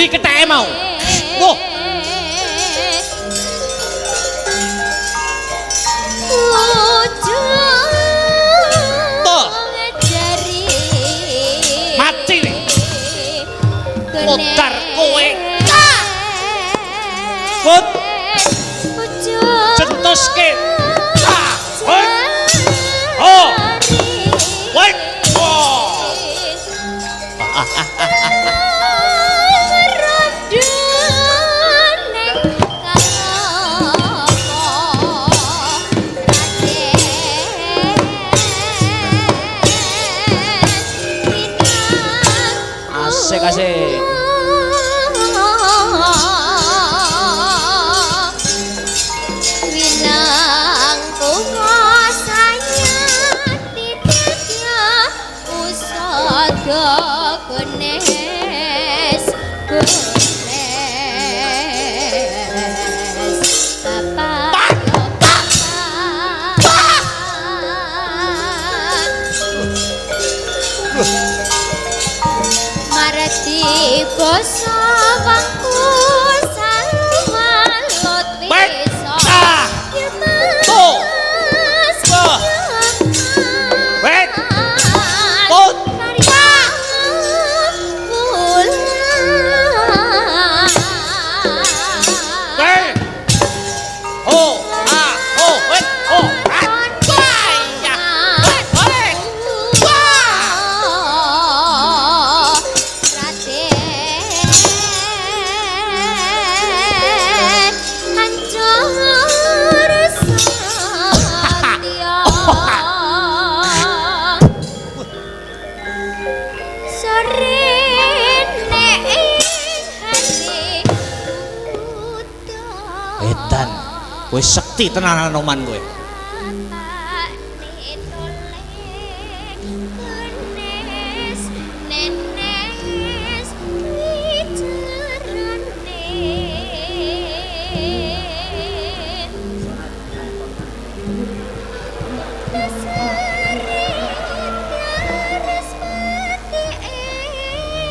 Ndi ketheke mau? Wah. Mati nih. Putar kowe. Put. Centoske. Oh. Wait. Oh. Kasih Winang kuasanya tidak ya usaha kenes Marati boso bangku salwalut wiso wis sekti tenanan oman kowe.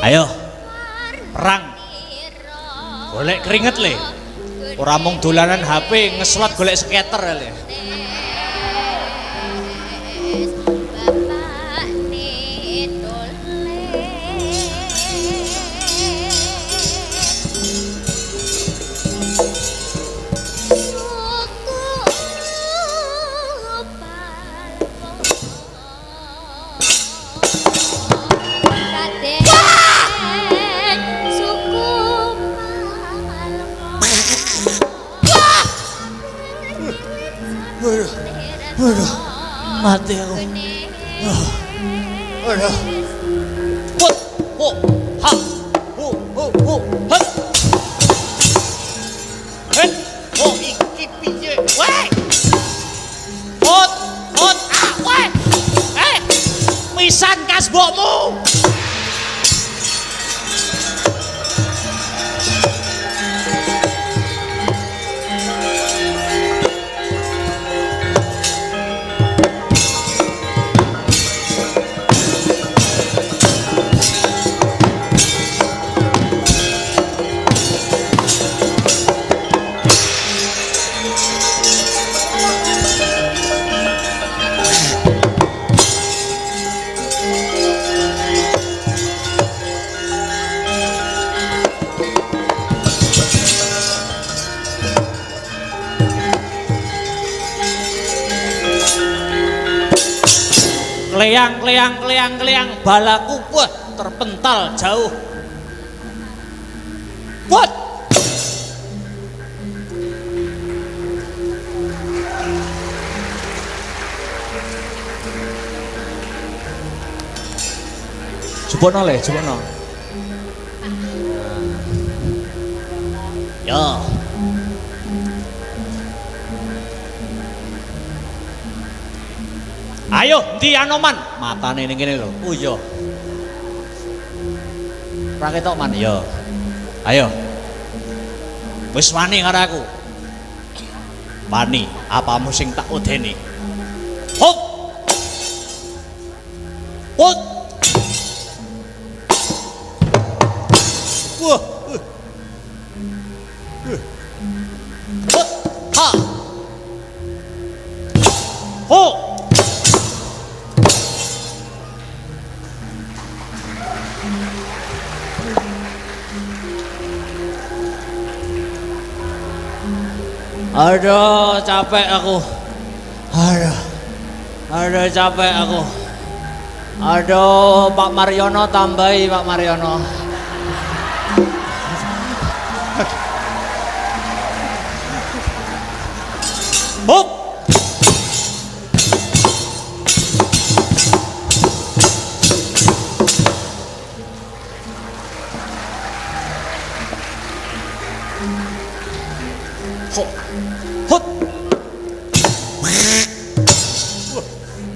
Ayo, perang. Golek keringet le. Ora mung dolanan HP ngeslot golek skater le. Waduh, mati aku. Waduh. Put, ha, hat. Iki piye? Weh. Put, weh. Pisan kas mbokmu. Kleang, balaku wah terpental jauh. What? Coba le, Yo. Ayo, ndi Anoman? Matane ning kene lho. Oh iya. Ora ketok man ya. Ayo. Wis wani karo aku. Wani, apamu sing tak udeni? Hop. Hop. Wah. Hut, ha. Ho. Aduh, capek aku. Aduh, capek aku. Aduh, Pak Mariono tambahi, Pak Mariono. Hop. Hop. Hut.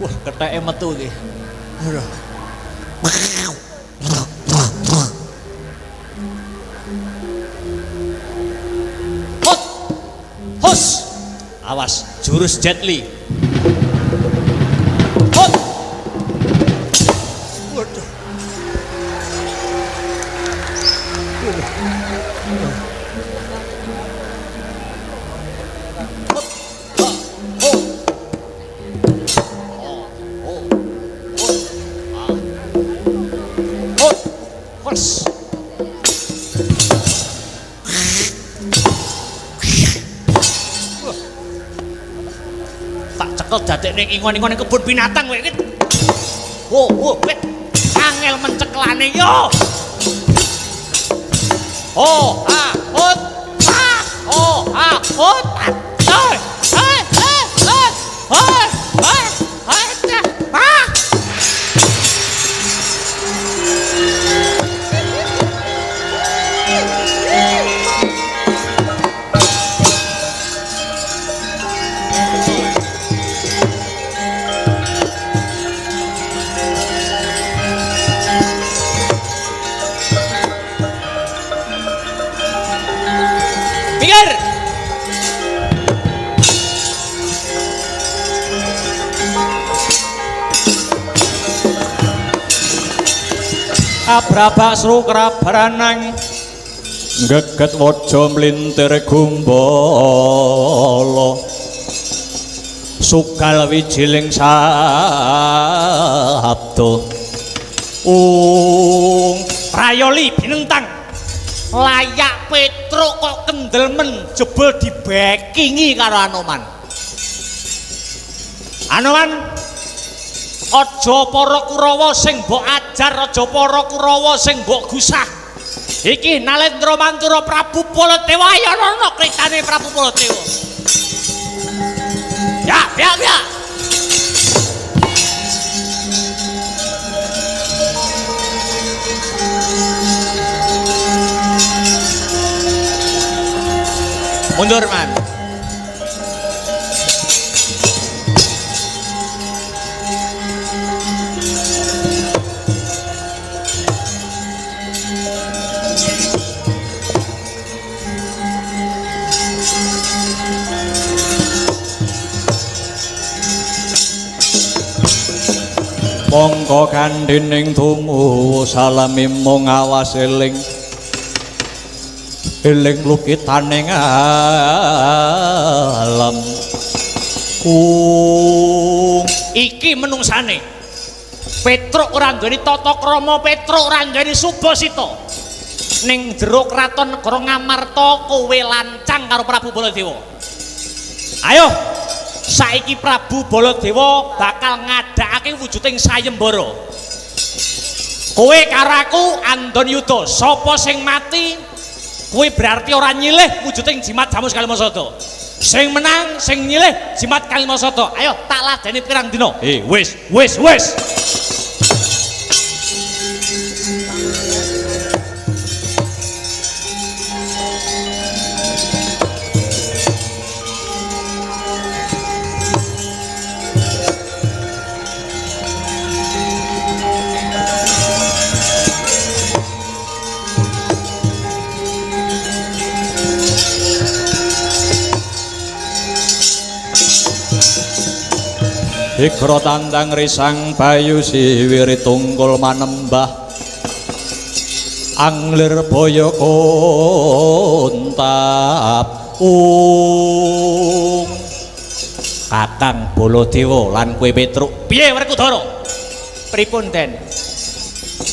Wah, keteke metu iki. Aduh. Hut. Hus. Awas, jurus Jet Li. Hut. Waduh. Tak cekel dadek ning ingon-ingon ning kebun binatang kowe iki. Wo, wit. Angel menceklane yo. Oh, hut. Oh, hut. Hei. Minggir. Abrabak seru kerabaranang geget waja mlintir gumbala sukal wijiling sabda Prayoli binentang layak Petruk kok kendelmen jebul dibekingi karo Anoman. Aja para Kurawa sing mbok ajar, aja para Kurawa sing mbok gusah. Iki Nalendra Mantura Prabu Baladewa ya ana kritane Prabu Baladewa. Ya. Mundur, Man. Mongko kandhening tumu salami mung awas eling lukitaning alam. Iki menungsane Petruk ora nduweni tata krama, Petruk ora nduweni subasita. Ning jero kraton negara Ngamarta kowe lancang karo Prabu Baladewa. Ayo saiki Prabu Baladewa bakal ngadakake wujuding sayembara. Kowe karo aku andon yuda, sapa sing mati kuwi berarti ora nyilih wujuding jimat Jamus Kalimasada. Sing menang sing nyilih jimat Kalimasada. Ayo tak ladeni pirang dina. Wis. Ikra tandang risang bayu siwiri tunggul manembah Angler boyo kontap Kakang Baladewa lan kowe Petruk. Piye Werkudara? Pripun Den?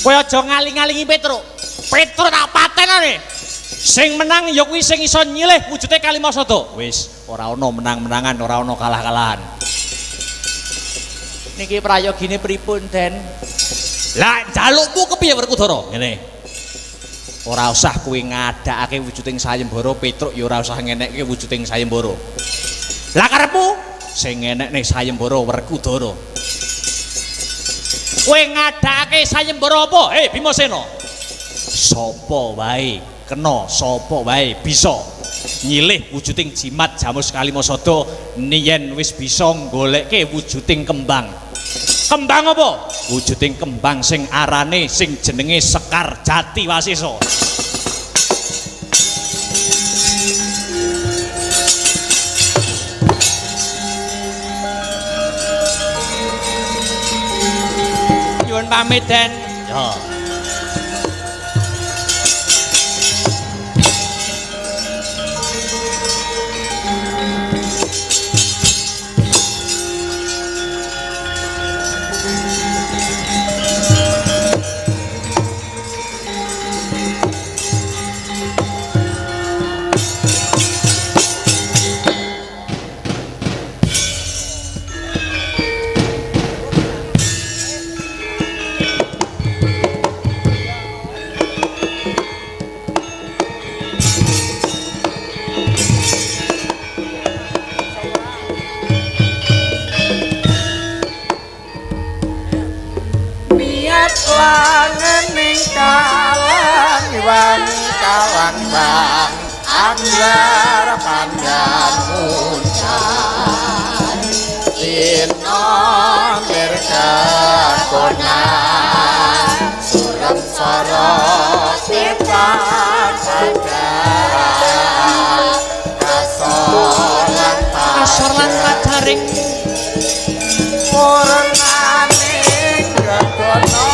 Kowe aja ngaling-alingi Petruk. Petruk tak patenane. Sing menang ya kuwi sing iso nyilih wujude Kalimasada. Wis, ora ana menang-menangan, ora ana kalah-kalahan. Niki prayogine pripun, Den? Lah, jalukmu kepiye Werkudara? Ngene. Ora usah kowe ngadakake wujuding sayembara, Petruk ya ora usah ngenekke wujuding sayembara. Lah karepmu sing ngenekne sayembara Werkudara. Kowe ngadakake sayembara apa? Bimasena. Sapa wae kena, sapa wae bisa nyilih wujuding jimat Jamus Kalimasada yen wis bisa goleke wujuding kembang. Kembang apa? Wujuding kembang sing arane sing jenenge Sekar Jati Wasesa. Nyuwun pamit Den. Ya. Langening kalang iwang kalang bang anggar pandan muncan dino berkekonan surem sorot tipan sajar kasor lan pajaring murenaning kekonan.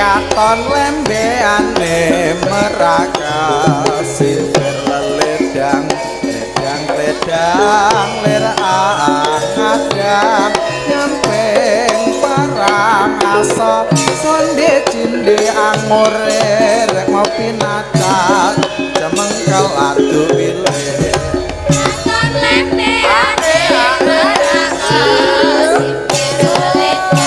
Katon lembeane meraga sisir leledang ledang lir angadang nyempeng parang asa sonde cinde angore rek ngopi nacat cemengkel adu bilih katon lembeane meraga sisir leledang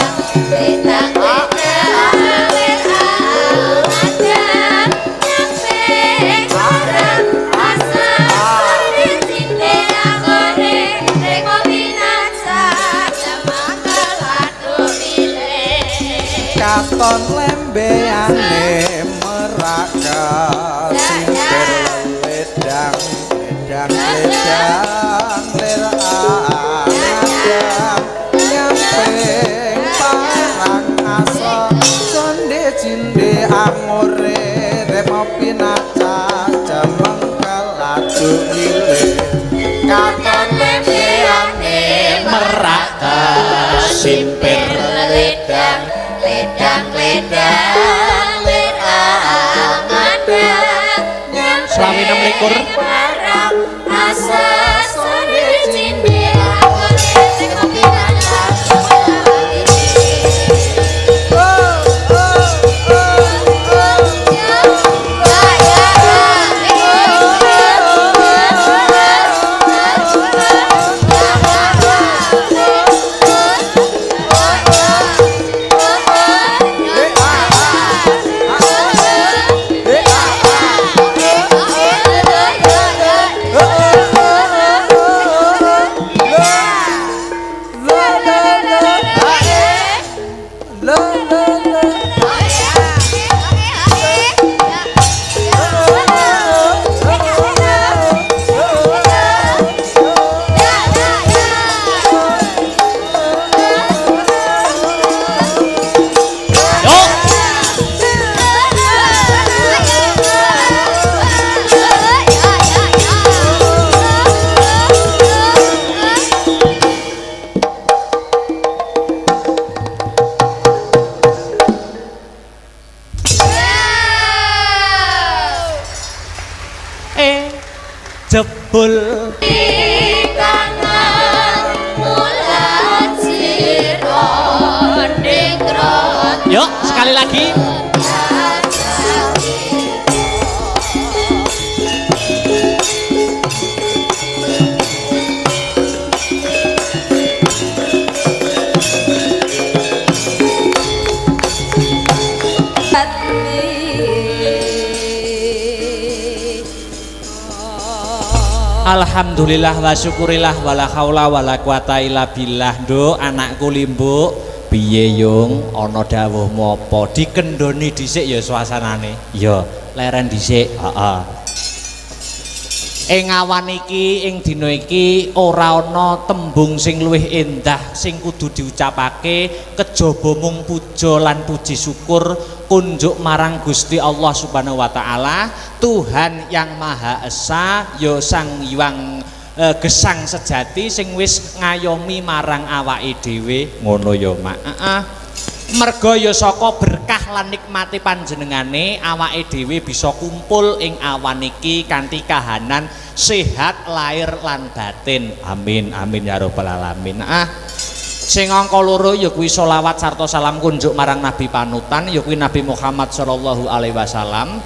katon lembeane meraga sisir ledang ledang lir angadang nyampeng parang asa sonde cinde angore remo pinaca cemengkel adu milih katon lembeane meraga sisir ledang ledang lir angadang Selawi 26 parang asa sonde cinde angore remo pinaca oh jebul kangen mulat sira ningrat yuk sekali lagi Alhamdulillah wa syukurillah wala haula wala quwata illa billah. Nduk anakku Limbuk piye yung ana dawuhmu apa dikendhoni dhisik ya suasanane ya leren dhisik heeh ing awan iki ing dina iki ora ana tembung sing luwih endah sing kudu diucapake kejaba mung puja lan puji syukur kunjuk marang Gusti Allah Subhanahu wa taala Tuhan yang Maha Esa ya Sang Hyang gesang sejati sing wis ngayomi marang awake dhewe ngono ya Mak. Merga ya saka berkah lan nikmati panjenengane awake dhewe bisa kumpul ing awan iki kanthi kahanan sehat lahir lan batin. Amin amin ya rabbal alamin. Sing angka loro ya kuwi selawat sarta salam kunjuk marang Nabi panutan ya kuwi Nabi Muhammad sallallahu alaihi wasallam.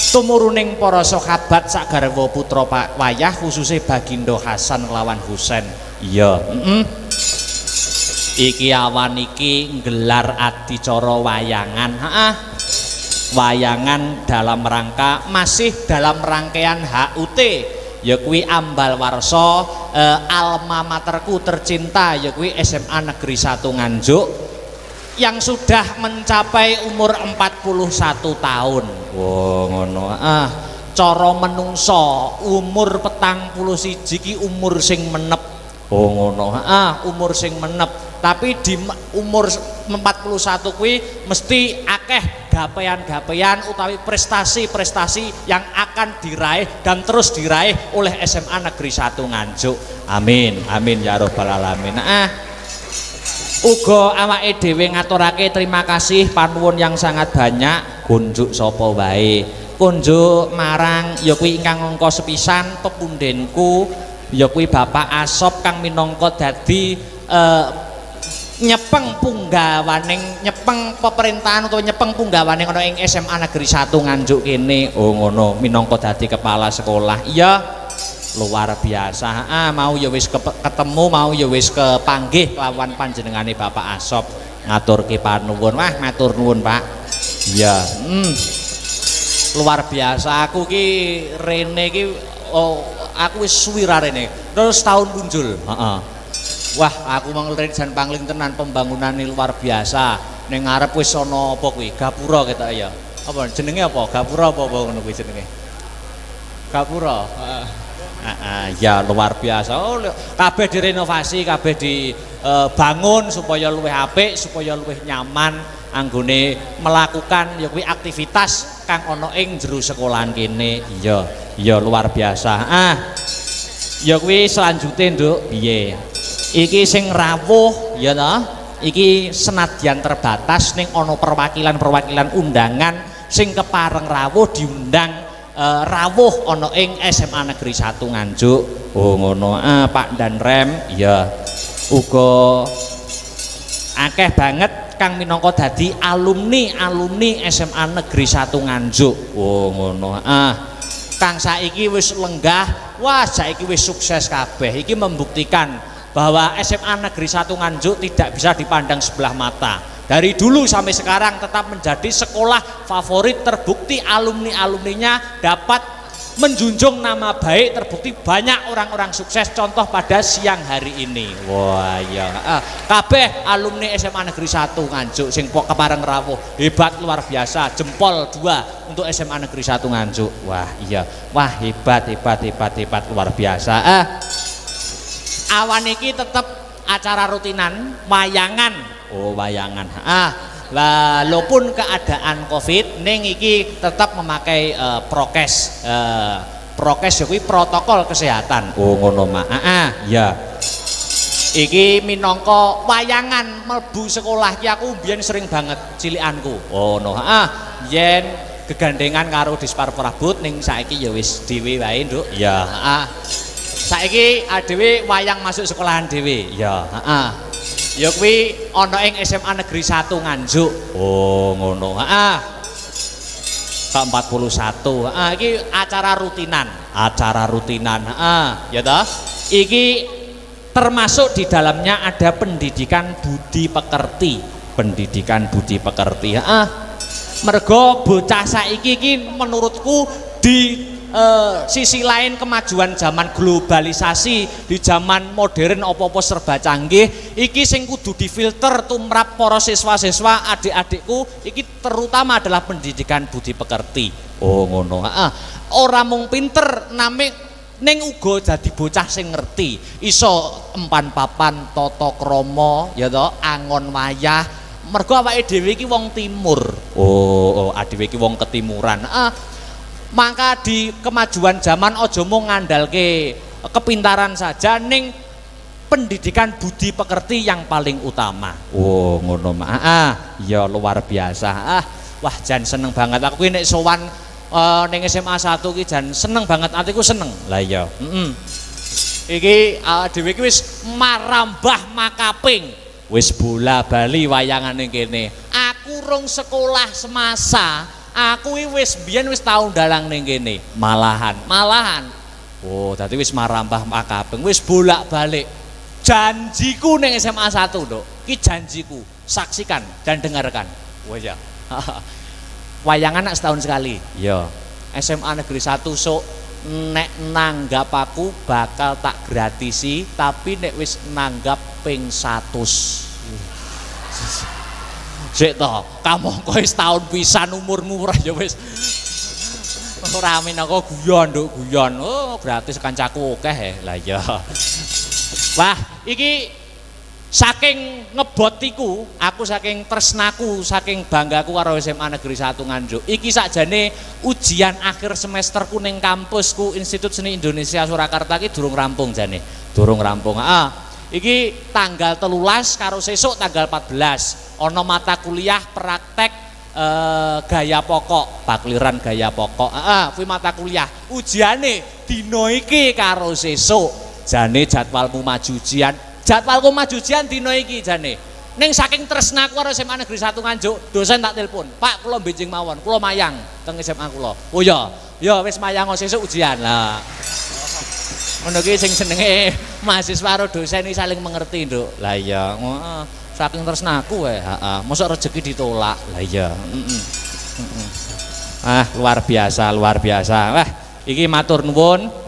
Tumuruning para sahabat sak garwa putra wayah khususé Bagindo Hasan lawan Husain. Iya, iki awan iki nggelar adicara wayangan. Wayangan dalam rangka masih dalam rangkaian HUT. Ya kuwi ambal warsa alma materku tercinta ya kuwi SMA Negeri 1 Nganjuk yang sudah mencapai umur 41 tahun. Wow, ngono. Cara menungso umur 41 iki umur sing menep. Oh ngono. Umur sing menep. Tapi di umur 41 kuwi mesti akeh gapean-gapean utawi prestasi-prestasi yang akan diraih dan terus diraih oleh SMA Negeri 1 Nganjuk. Amin. Amin ya rabbal alamin. Uga awake dhewe ngaturake terima kasih panuwun yang sangat banyak kunjuk sapa wae. Kunjuk marang ya kuwi ingkang angka sepisan pepundenku ya kuwi Bapak Asop kang minangka dadi nyepeng punggawaning nyepeng pemerintahan utawa nyepeng punggawaning ana ing SMA Negeri 1 Nganjuk kene. Oh ngono, minangka dadi kepala sekolah. Iya. Luar biasa. Mau ya wis ketemu, mau ya wis kepanggih lawan panjenengane Bapak Asop ngaturke panuwun. Wah, matur nuwun, Pak. Iya. Luar biasa. Aku ki rene ki aku wis suwi rene. Terus tahun punjul. Heeh. Wah, aku manglen jan pangling tenan pembangunane luar biasa. Ning ngarep wis ana apa kuwi? Gapura ketok ya. Apa jenenge apa? Gapura apa ngono kuwi jenenge? Gapura. Ya luar biasa. Oh, kabeh direnovasi, kabeh dibangun supaya luwih apik, supaya luwih nyaman anggone melakukan ya kuwi aktivitas kang ana ing jero sekolahan kene. Iya, iya luar biasa. Ya kuwi selanjutnya Nduk, piye? Iki sing rawuh ya ta? Iki senadyan terbatas ning ana perwakilan-perwakilan undangan sing kepareng rawuh diundang rawuh ana ing SMA Negeri 1 Nganjuk. Oh ngono. Pak dan Rem ya uga akeh banget kang minangka dadi alumni SMA Negeri 1 Nganjuk. Oh ngono. Kang saiki wis lenggah, wah saiki wis sukses kabeh. Iki membuktikan bahwa SMA Negeri 1 Nganjuk tidak bisa dipandang sebelah mata. Dari dulu sampai sekarang tetap menjadi sekolah favorit, terbukti alumni-alumninya dapat menjunjung nama baik, terbukti banyak orang-orang sukses contoh pada siang hari ini. Wah ya, kabeh alumni SMA Negeri 1 Nganjuk sing kepareng rawuh hebat luar biasa, jempol 2 untuk SMA Negeri 1 Nganjuk. Wah iya, wah hebat luar biasa. Awan iki tetap acara rutinan wayangan. Oh wayangan. Walaupun keadaan Covid ning iki tetap memakai prokes. Prokes kuwi protokol kesehatan. Oh ngono Mak. Ya. Iki minangka wayangan mlebu sekolah ki aku mbiyen sering banget cilikanku. Oh no. Yen gegandengan karo Dispar Prabut ning saiki ya wis dhewe wae, Nduk. Ya, heeh. Saiki dhewe wayang masuk sekolahan dhewe. Ya, heeh. Ya kuwi ana ing SMA Negeri 1 Nganjuk. Oh, ngono. Heeh. Ke-41. Heeh, iki acara rutinan. Acara rutinan. Heeh, ya toh? Iki termasuk di dalamnya ada pendidikan budi pekerti. Pendidikan budi pekerti. Heeh. Mergo bocah saiki iki menurutku di sisi lain kemajuan zaman globalisasi di zaman modern apa-apa serba canggih iki sing kudu difilter tumrap para siswa-siswa adik-adikku iki terutama adalah pendidikan budi pekerti. Oh ngono. Heeh. Ora mung pinter name ning uga dadi bocah sing ngerti iso empan papan tata krama ya to angon wayah mergo awake dhewe iki wong timur. Oh dhewe iki wong ketimuran. Maka di kemajuan zaman ojo mung ngandalke kepintaran saja ning pendidikan budi pekerti yang paling utama. Oh ngono ya luar biasa. Wah jan seneng banget aku nek sowan ning SMA 1 ki jan seneng banget atiku seneng. Lah iya. Iki dhewe iki wis marambah makaping. Wis bola bali wayangan ning kene. Aku rung sekolah semasa aku wis biyen wis tau dalang ning kene. Malahan. Oh, dadi wis marambah makaping, wis bolak-balik. Janjiku ning SMA 1, Nduk. Ki janjiku. Saksikan dan dengarkan. Oh ya. Wayangan nak setahun sekali. Ya. SMA Negeri 1 sok nek nanggap aku bakal tak gratisi, tapi nek wis nanggap ping 100. Sik to, kamu kok wis tahun pisan umurmu ora ya wis. Ora amin aku guyon, Nduk, guyon. Oh, gratis kancaku akeh. Lah iya. Wah, iki saking ngebotiku, aku saking tresnaku, saking banggaku karo SMA Negeri 1 Nganjuk. Iki sakjane ujian akhir semesterku ning kampusku Institut Seni Indonesia Surakarta iki durung rampung jane. Durung rampung. Iki tanggal 13 karo sesuk tanggal 14. Ono mata kuliah praktek gaya pokok, pakliran gaya pokok. Kuwi mata kuliah. Ujiane dina iki karo sesuk. Jane jadwalmu maju ujian. Jadwalku maju ujian dina iki jane. Ning saking tresnaku karo SMA Negeri 1 Nganjuk, dosen tak telepon. Pak, kula benjing mawon, kula mayang teng SMA kula. Oh ya, ya wis mayang sesuk ujian. Lah. Ngono ki sing senenge mahasiswa karo dosen iki saling mengerti, Nduk. Lah iya, saking tresnaku wae, heeh. Mosok rezeki ditolak. Lah iya, luar biasa, luar biasa. Wah, iki matur nuwun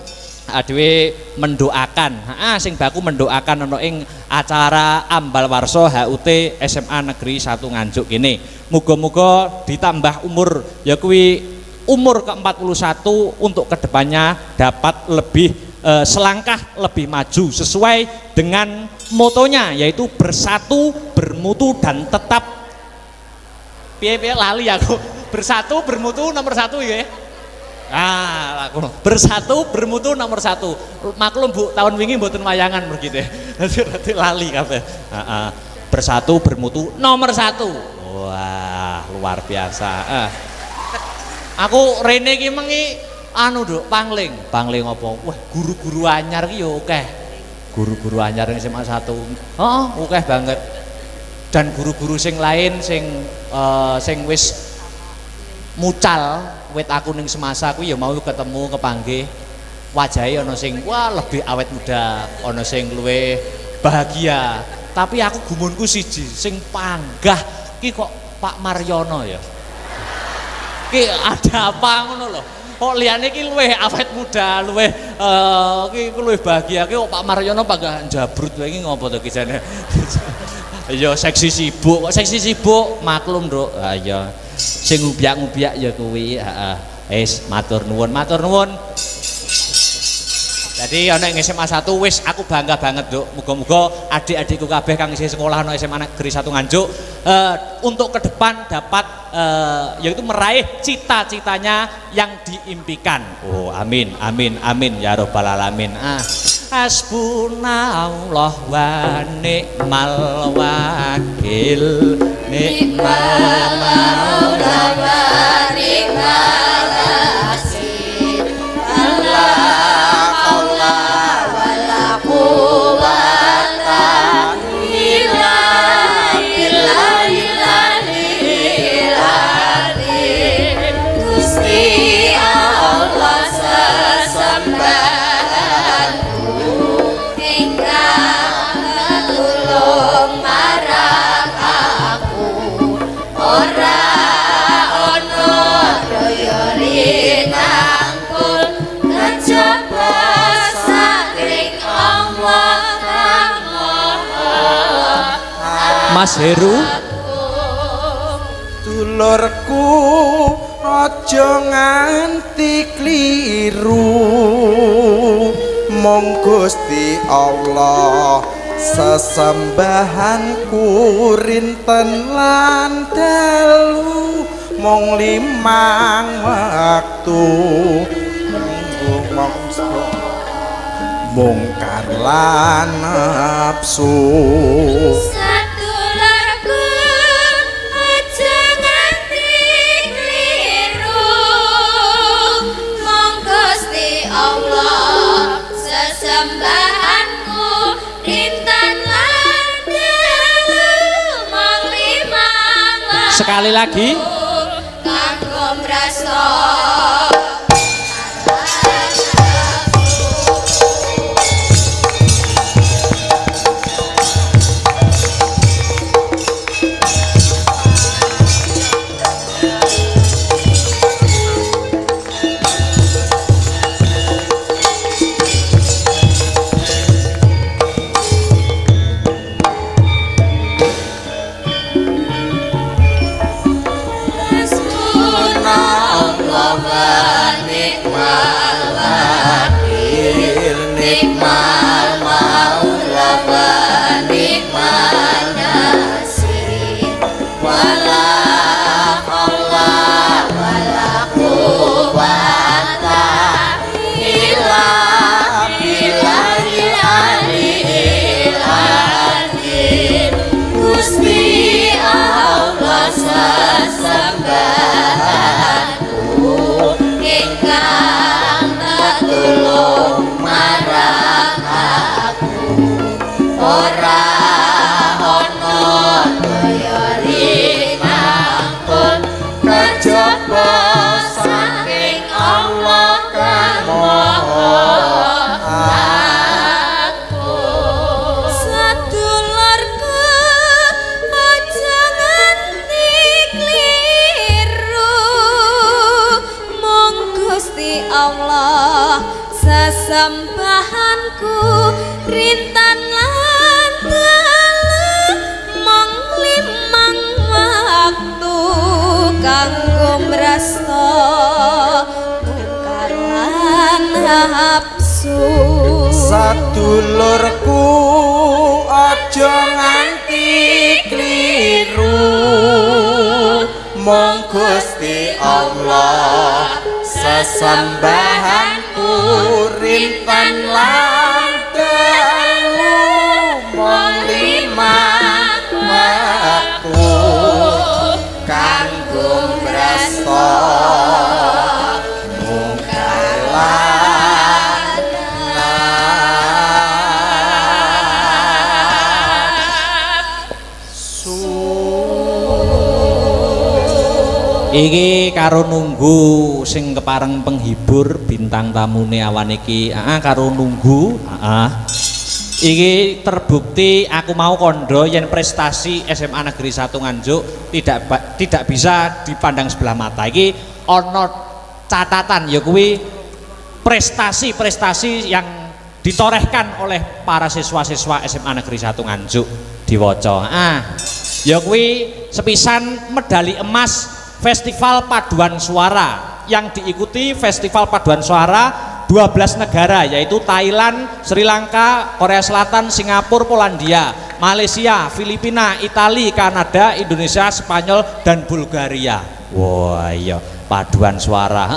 dhewe mendoakan. Sing baku mendoakan ana ing acara Ambal Warsa HUT SMA Negeri 1 Nganjuk kene. Muga-muga ditambah umur ya kuwi umur ke-41 untuk kedepannya dapat lebih selangkah lebih maju sesuai dengan motonya yaitu bersatu, bermutu dan tetap piye-piye lali aku. Bersatu, bermutu nomor 1 ya. Aku bersatu, bermutu nomor 1. Maklum Bu, tahun wingi mboten wayangan begitu. Dadi lali kabeh. Bersatu, bermutu nomor 1. Wah, luar biasa. Aku rene iki mengi Nduk, pangling apa? Wah, guru-guru anyar ki yo akeh. Guru-guru anyar ning SMA 1. Heeh, akeh banget. Dan guru-guru sing lain sing wis mucal wit aku ning semasa kuwi ya mau ketemu kepanggih. Wajahe ana sing wah lebih awet muda, ana sing luwih bahagia. Tapi aku gumunku siji, sing panggah ki kok Pak Maryono ya. Ki ada apa ngono lho. Kok liyane iki luwih awet muda, luwih iki luwih bahagia ki kok Pak Maryono panggah jabrut wae iki ngopo to ki jane. Ya seksi sibuk, kok seksi sibuk maklum, Nduk. Ha iya. Sing ngubiak-ngubiak ya kuwi, heeh. Wis matur nuwun, matur nuwun. Jadi ana ing SMA 1 wis aku bangga banget, Nduk. Muga-muga adik-adikku kabeh kang isih sekolah ana SMA Negeri 1 Nganjuk untuk ke depan dapat yaitu meraih cita-citanya yang diimpikan. Oh, amin, amin, amin ya rabbal alamin. Hasbunallah wa ni'mal wakil, ni'mal maula wa ni'mal Mas Heru dulurku aja nganti kliru mong Gusti Allah sesembahanku rinten lan dalu mong limang waktu mungkar lan nafsu Sadulurku aja nganti kliru mong Gusti Allah sesembahanku rintan lan dalu mong limang waktu sekali lagi kanggo mrasa sembahanku rintan lan dalu mong limang waktu kanggo mrasta mungkar lan nafsu sadulurku aja nganti kliru mong Gusti Allah sesembahanku rintan lan dalu mong limang waktu kanggo mrasta mungkar lan nafsu. Iki karo nunggu sing kepareng penghibur bintang tamune awan iki karo nunggu iki terbukti aku mau kondo yen prestasi SMA Negeri 1 Nganjuk tidak bisa dipandang sebelah mata. Iki ana catatan ya kuwi prestasi-prestasi yang ditorehkan oleh para siswa-siswa SMA Negeri 1 Nganjuk diwaca. Ya kuwi sepisan medali emas Festival Paduan Suara yang diikuti Festival Paduan Suara 12 negara yaitu Thailand, Sri Lanka, Korea Selatan, Singapura, Polandia, Malaysia, Filipina, Italia, Kanada, Indonesia, Spanyol dan Bulgaria. Wah iya paduan suara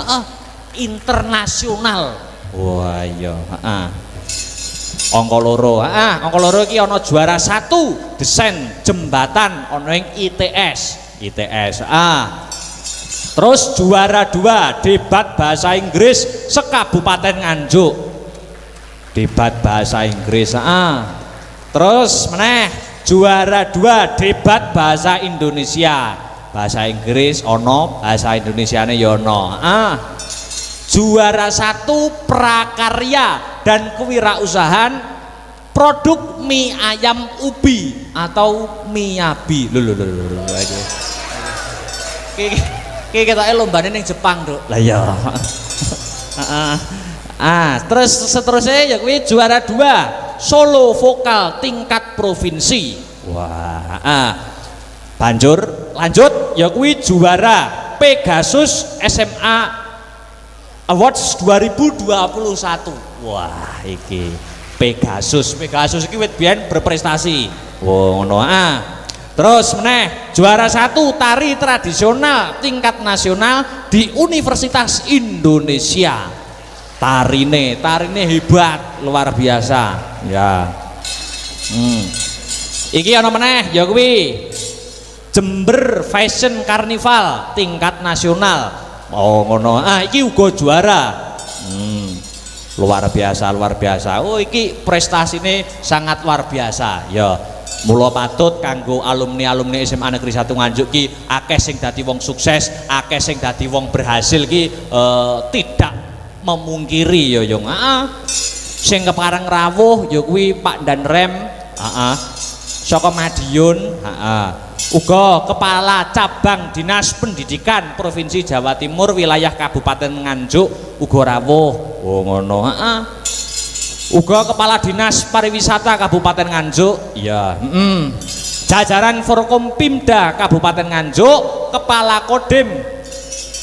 internasional. Wah iya angka loro iki ana juara 1 desain jembatan ana ing ITS Terus juara 2 debat bahasa Inggris sekabupaten Nganjuk. Debat bahasa Inggris. Terus meneh juara 2 debat bahasa Indonesia. Bahasa Inggris ono, bahasa Indonesiane ya ono. Juara 1 prakarya dan kewirausahaan produk mie ayam ubi atau miyabi. Lho. Ki ketoke lombane ning Jepang, Nduk. Lah iya. Terus seterusnya ya kuwi juara 2 solo vokal tingkat provinsi. Wah. Banjur lanjut ya kuwi juara Pegasus SMA Awards 2021. Wah, iki Pegasus iki wit biyen berprestasi. Ngono. Terus meneh juara 1 tari tradisional tingkat nasional di Universitas Indonesia. Tarine hebat, luar biasa. Ya. Iki ana meneh ya kuwi Jember Fashion Carnival tingkat nasional. Oh ngono. Iki uga juara. Luar biasa. Oh iki prestasine sangat luar biasa. Ya. Mula patut kanggo alumni SMA Negeri 1 Nganjuk ki akeh sing dadi wong sukses, akeh sing dadi wong berhasil ki tidak memungkiri ya Yung. Sing kepareng rawuh ya kuwi Pak Dan Rem, saka Madiun, uga kepala cabang Dinas Pendidikan Provinsi Jawa Timur wilayah Kabupaten Nganjuk uga rawuh. Oh ngono. Uga kepala Dinas Pariwisata Kabupaten Nganjuk. Iya. Jajaran Forkompimda Kabupaten Nganjuk, kepala Kodim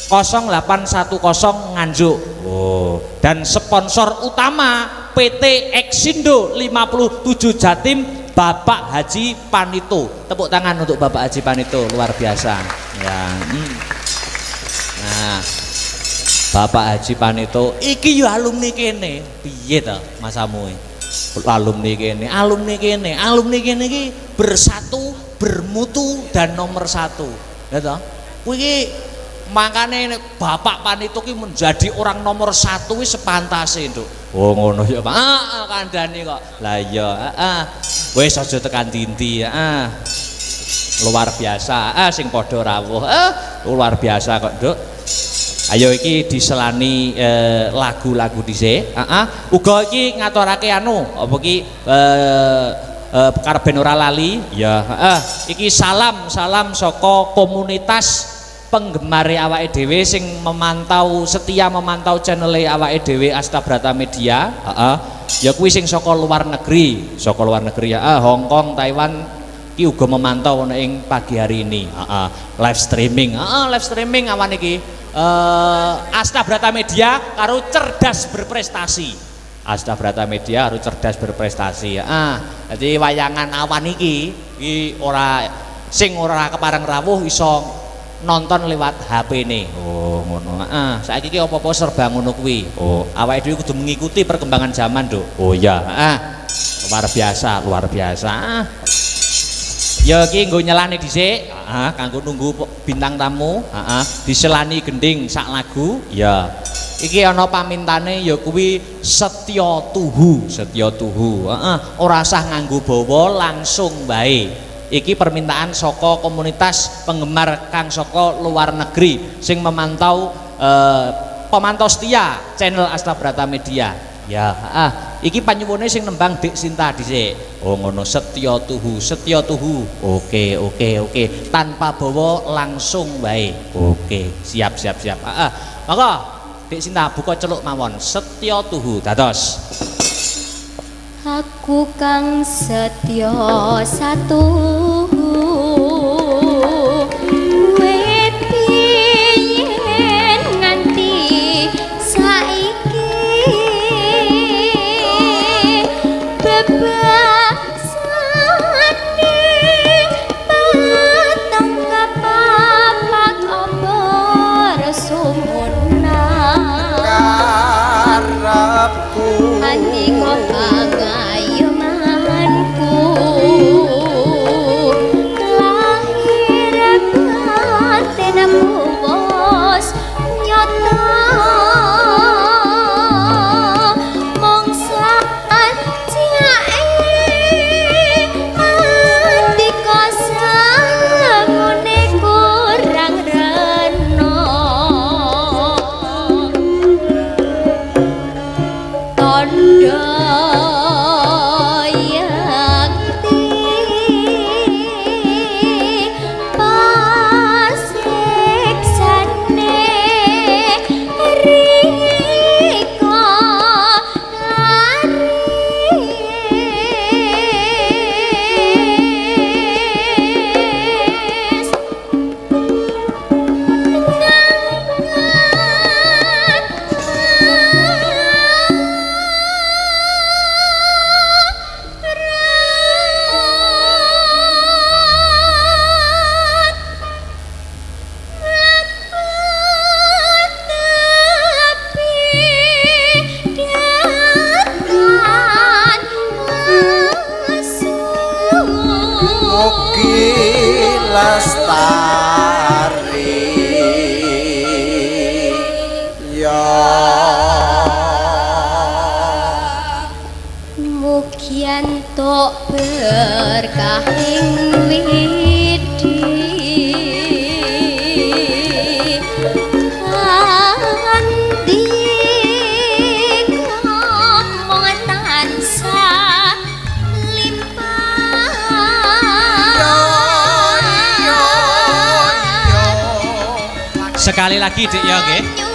0810 Nganjuk. Oh. Dan sponsor utama PT Exindo 57 Jatim Bapak Haji Panito. Tepuk tangan untuk Bapak Haji Panito, luar biasa. Ya. Nah, Bapak Haji Panito iki yo alumni kene. Piye to masamu? Alumni kene iki bersatu, bermutu dan nomor 1. Ya toh? Kuwi iki makane Bapak Panito ki menjadi orang nomor 1 wis sepantase, Nduk. Oh ngono ya, Pak. Kandhane kok. Lah iya, wis aja tekan dinti, luar biasa. Sing padha rawuh. Luar biasa kok, Nduk. Ayo iki diselani lagu-lagu dhisik. Uga iki ngaturake apa ki karben ora lali. Ya, iki salam saka komunitas penggemar awake dhewe sing setia memantau channel awake dhewe Astabrata Media. Ya kuwi sing saka luar negeri ya. Hong Kong, Taiwan ki uga memantau ing pagi hari ini. Live streaming awan iki. Astabrata Media karo cerdas berprestasi. Astabrata Media karo cerdas berprestasi. Jadi wayangan awan iki sing ora kepareng rawuh iso nonton lewat HP-ne. Oh ngono. Saiki iki apa-apa serba ngono kuwi. Oh, awake dhewe kudu mengikuti perkembangan zaman, Nduk. Oh iya, luar biasa. Ya iki nggo nyelani dhisik, kanggo nunggu bintang tamu, diselani gending sak lagu. Ya. Iki ana pamintane ya kuwi setya tuhu. Ora usah nganggo bawa, langsung bae. Iki permintaan saka komunitas penggemar kang saka luar negeri sing memantau pemantau setia channel Astabrata Media. Ya, iki panyuwune sing nembang Dik Sinta dhisik. Oh ngono, setya tuhu. Oke. Tanpa bawa langsung bae. Oke, siap. Monggo Dik Sinta buka celuk mawon. Setya tuhu dados. Aku kang setya satu lahir batin tok berkah ing widi andi ngomong tansah limpah. Sekali lagi Dik ya nggih.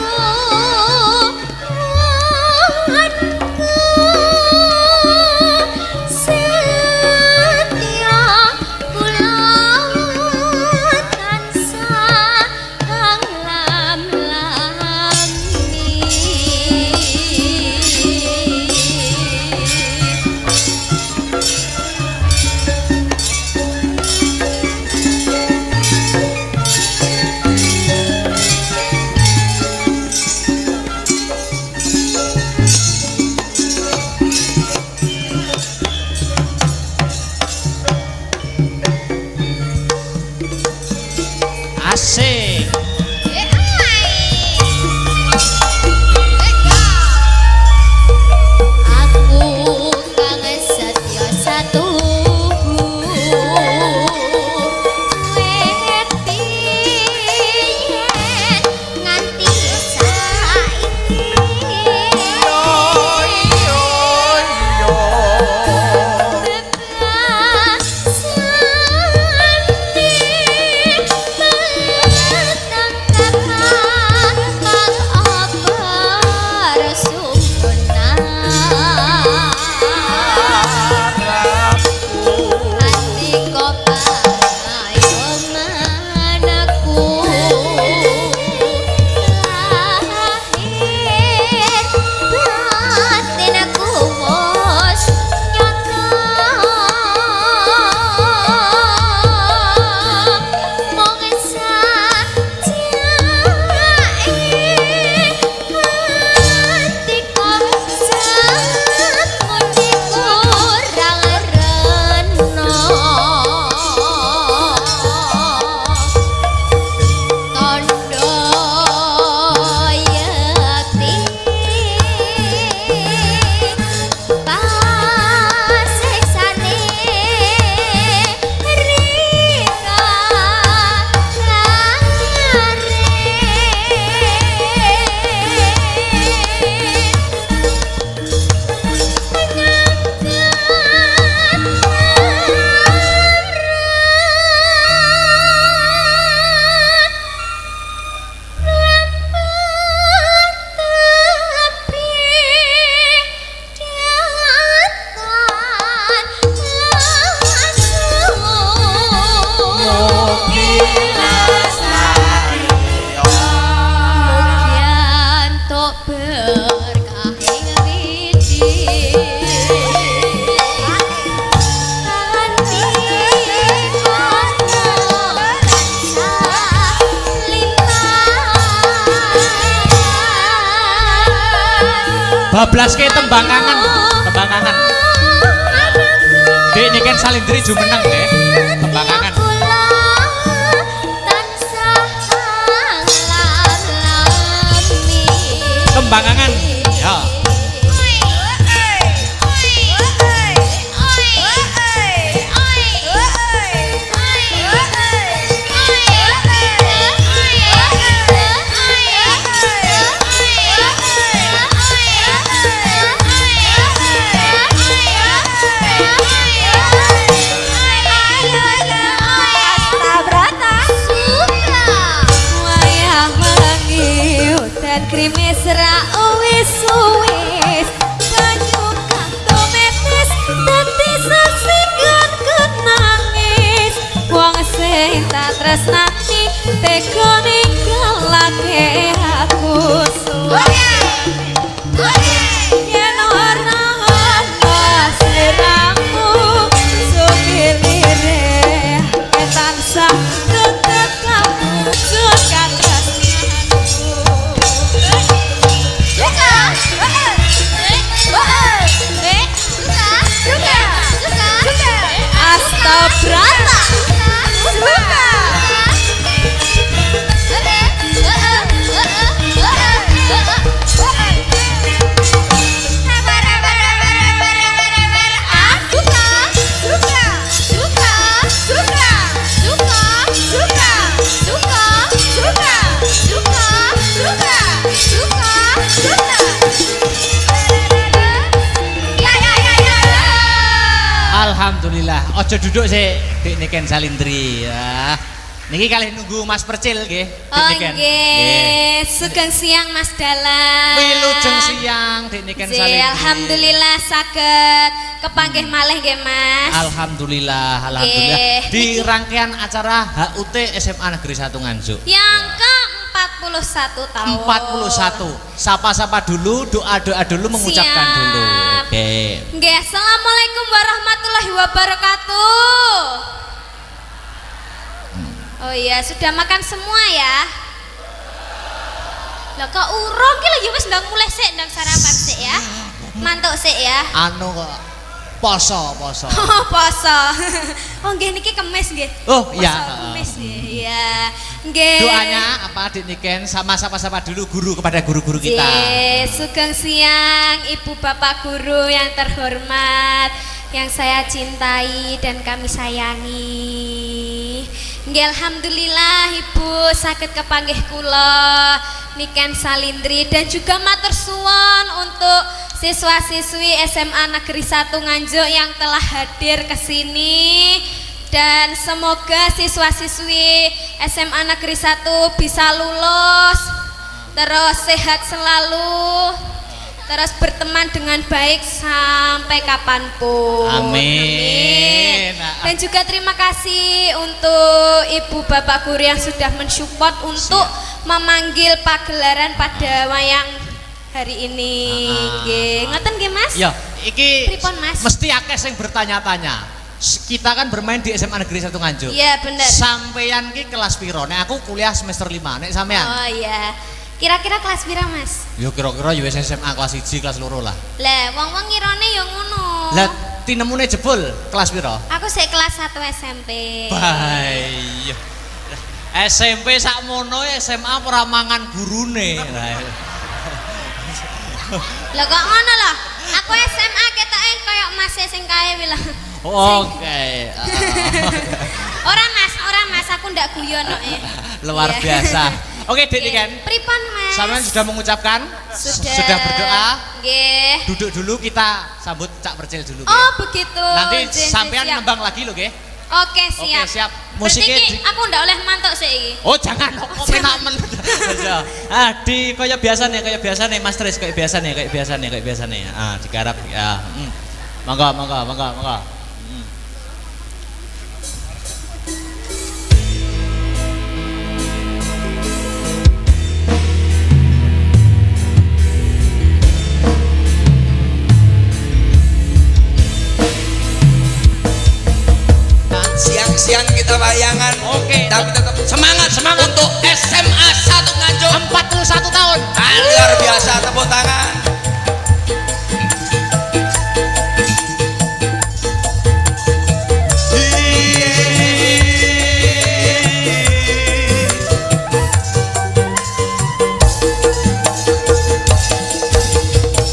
Asik. Aku kang setya satu nganti saiki bablas ke tembang kangen. Dek ini kan Salindri jumeneng deh tembang kangen. Tembang kangen ya. Krimis ra wis Alhamdulillah. Ojo duduk sih, Dik Niken Salindri ya. Niki kalih nunggu Mas Percil nggih. Oh nggih, sugeng siang Mas Dalang. Wilujeng siang Dik Niken Salindri. Alhamdulillah saged kepanggih malih nggih Mas. Alhamdulillah. Di rangkaian acara HUT SMA Negeri 1 Nganjuk. Yang ke-41 tahun. 41. Sapa-sapa dulu, doa-doa dulu, mengucapkan Siap. dulu. Oke. Nggih, Assalamualaikum warahmatullahi wabarakatuh. Oh iya, sudah makan semua ya? Lah kok urung ki lho ya wis ndang mulai sik ndang sarapan sik ya. Mantuk sik ya. Anu kok poso. Oh, poso. Oh nggih niki kemis nggih. Oh iya. Poso kemis nggih. Iya. Nggih. Doanya apa Dik Niken sama sapa-sapa dulu guru kepada guru-guru kita. Sugeng siang Ibu Bapak guru yang terhormat, yang saya cintai dan kami sayangi. Nggih alhamdulillah Ibu saged kepanggih kula Niken Salindri dan juga matur suwun untuk siswa-siswi SMA Negeri 1 Nganjuk yang telah hadir ke sini. Dan semoga siswa-siswi SMA Negeri 1 bisa lulus, terus sehat selalu, terus berteman dengan baik sampai kapanpun. Amin. Dan juga terima kasih untuk Ibu Bapak guru yang sudah mensupport untuk memanggil pagelaran pada wayang hari ini. Nggih, ngoten nggih Mas? Ya, iki Pripun, Mas? mesti akeh sing bertanya-tanya. Kita kan bermain di SMA Negeri 1 Nganjuk. Iya, bener. Sampeyan ki kelas piro? Nek aku kuliah semester 5. Nek sampean? Oh iya. Kira-kira kelas pira Mas? Yo kira-kira yo SMA kelas 1, kelas 2 lah. Lah, wong-wong ngirone ya ngono. Lah tinemune jebul kelas piro? Aku sik kelas 1 SMP. Baik. SMP sakmono SMA ora mangan gurune. Lah kok ngono lho? Aku SMA ketoke koyo Mas sing kae wi lho. Oke. Ora Mas, aku ndak guyon kok. Luar Iya. biasa. Oke, Dik Niken. Pripun Mas? Sampean sudah mengucapkan? Sudah berdoa? Nggih. Duduk dulu, kita sambut Cak Percil dulu. Oh, begitu. Nanti Jin, sampean siap. nembang lagi lho, nggih. Oke, siap. Oke, siap. Musiknya Musiknya aku ndak oleh mantuk sik iki. Oh, jangan kok penak men. Di kayak biasa nih Mas Tris, kayak biasa nih. Ah, digarap ya. Monggo. Siang-siang kita bayangan. Oke. Tapi tetap semangat untuk SMA 1 Nganjuk. 41 tahun. Luar biasa, tepuk tangan.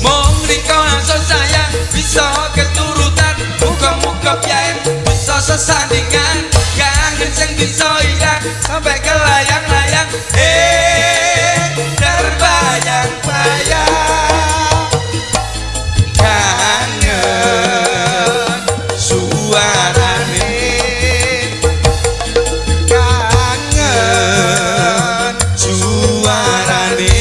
Mong riko langsung sayang bisa keturutan, muka-muka pian bisa sesandingan, kangen sing bisa hilang sampai ke layang-layang. Terbayang-bayang kangen suarane, kangen suarane,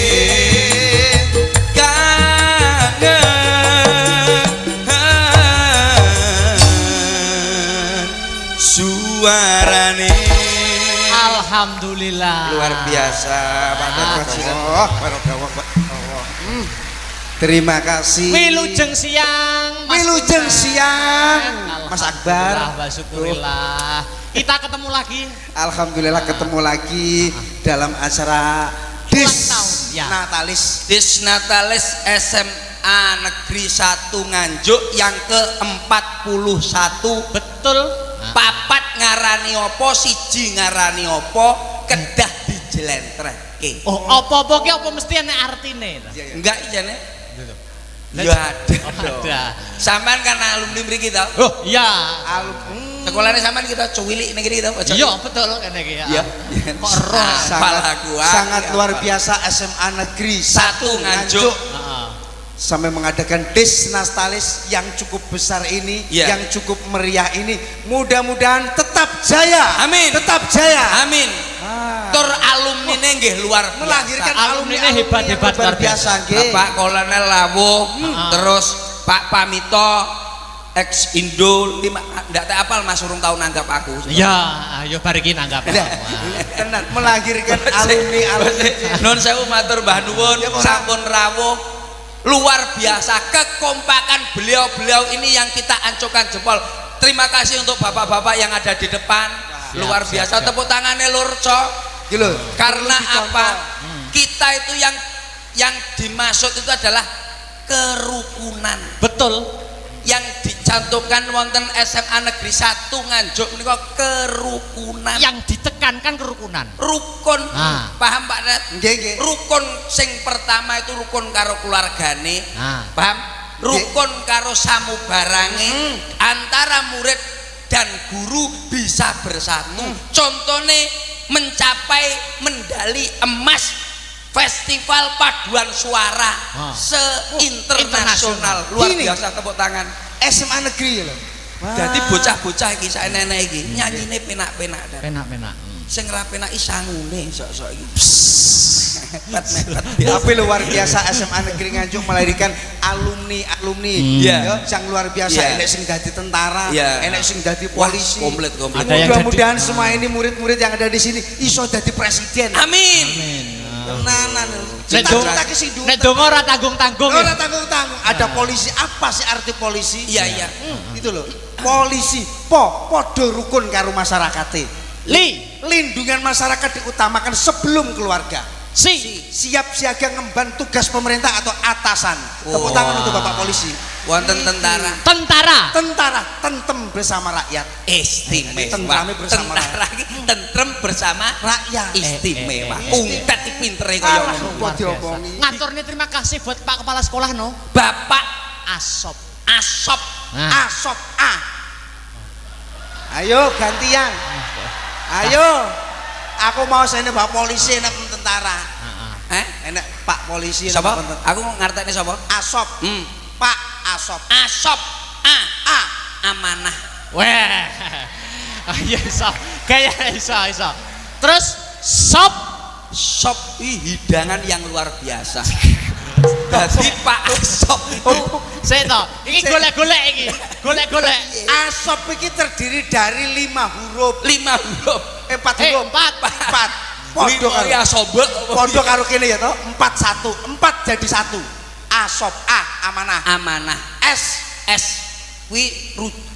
suarane. Alhamdulillah. Luar biasa, terima kasih. Wilujeng siang, Mas. Wilujeng siang, Mas Akbar. Alhamdulillah, syukurillah. Kita ketemu lagi. Alhamdulillah ketemu lagi dalam acara Ulang tahun, ya. Disnatalis SMA Negeri 1 Nganjuk yang ke-41. Betul. Papat ngarani opo, siji ngarani opo, kedah dijelentrehke. Oh, apa-apa ki apa mesti ana artine. Enggak ijane. Ya ada. Ada. Sampean kan alumni mriki ta? Oh, iya. Sekolahnya sampean kita cuwilik ning kene kita. Iya, betul kene iki ya. Iya. Kok roh. Sangat luar biasa SMA Negeri 1 Nganjuk. Heeh. sampai mengadakan Desnastalis yang cukup besar ini, Ya. yang cukup meriah ini. Mudah-mudahan tetap jaya. Amin. Tetap jaya. Amin. Tur alumni nggih luar biasa. Melahirkan Alumni alumni hebat-hebat, yang luar luar biasa nggih. Bapak Kolonel Lawuh, terus Pak Pamito ex Indo, ndak tak apal Mas urung tau nanggap aku. Ya, ayo bariki nanggap. Lah, tenan melahirkan alumni Nun sewu matur Mbah nuwun, Ya, Pak. sampun rawuh. Luar biasa kekompakan beliau-beliau ini yang kita ancurkan jempol. Terima kasih untuk bapak-bapak yang ada di depan. Luar biasa, tepuk tangannya lur cok. gitu loh. Karena Perlu dicontoh. apa? Kita itu yang dimaksud itu adalah kerukunan. Betul. Yang dicantumkan wonten SMA Negeri 1 Nganjuk menika kerukunan. Yang ditekankan kerukunan. Rukun. Ah. Paham Pak Red? Nggih, nggih. Rukun sing pertama itu rukun karo keluargane. Ah. Paham? Rukun karo samubarange antara murid dan guru bisa bersatu. Contohnya mencapai medali emas Festival Paduan Suara se-internasional. Luar Gini. biasa, tepuk tangan. SMA negeri loh. Jadi bocah-bocah iki sak nenek iki nyanyine penak-penak dan Penak-penak. sing ra penak isangune sok-sok iki. Mepet-mepet. Tapi luar biasa SMA Negeri Nganjuk melahirkan alumni Iya. ya, yang luar biasa. Iya. Enek sing dadi tentara, Iya. enek sing dadi Wah, polisi. komplit. Ada yang Mudah-mudahan semua ini murid-murid yang ada di sini iso dadi presiden. Amin. Tenanan. Nek dong, Cita-cita ki sing nek donga ora tanggung-tanggung. ora tanggung-tanggung. Ada polisi, apa sih arti polisi? Iya. Itu loh. Polisi podo rukun karo masyarakate. Lindungan masyarakat diutamakan sebelum keluarga. Siap siaga ngemban tugas pemerintah atau atasan. Tepuk tangan untuk Bapak polisi. Wonten tentara Tentara tentem bersama rakyat. istimewa. Tentrame bersama Tentara iki tentrem bersama Rakyat. istimewa. Ungkat iki pintere kaya Alah, ngono. kok diomongi. Ngaturne terima kasih buat Pak Kepala Sekolah no. Bapak Asop. Asop. Nah. Asop A. Ayo gantian. Ayo. Aku mau sene Bapak polisi enak tentara. Enak Pak polisi enak Sapa? tentara. Aku ngarteni sapa? Asop. Pak Asop. Asop A amanah. Weh. Iya iso. Gaya iso. Terus sop. Sop hidangan yang luar biasa. Jadi Pak Asop itu Saya toh, iki golek-golek iki. Golek-golek. Asop iki terdiri dari 5 huruf. 5 huruf. 4 huruf. 4. Podo karo. Ya sobek. Podo karo kene ya toh. 4 jadi 1. Asop A amanah. Amanah. S kuwi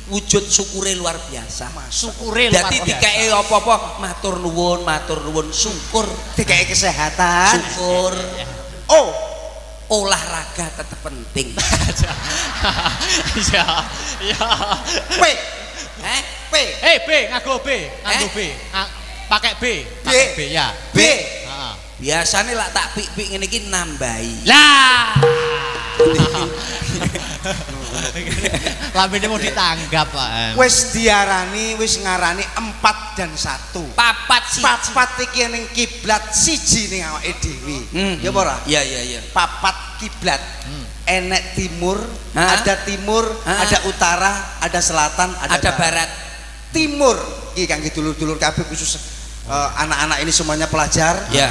wujud syukure luar biasa. Syukure luar Dadi biasa. dikeke apa-apa matur nuwun, syukur. Dikai kesehatan. Syukur. Oh, Olahraga tetap penting. Iya. P. P. B, nganggo B. Pakai B. Ya. B. Heeh. Biasane lak tak pik-pik ngene iki nambahi. Lah. Lambene mau ditanggap, Pak. Wis ngarani 4 dan 1. Papat siji. Papat iki ning kiblat siji ning awake dhewe. Ya apa ora? Iya. Papat kiblat. Enek timur, Hah? ada timur, Hah? ada utara, ada selatan, Ada barat. Timur. Iki kangge dulur-dulur kabeh khusus anak-anak ini semuanya pelajar. Ya.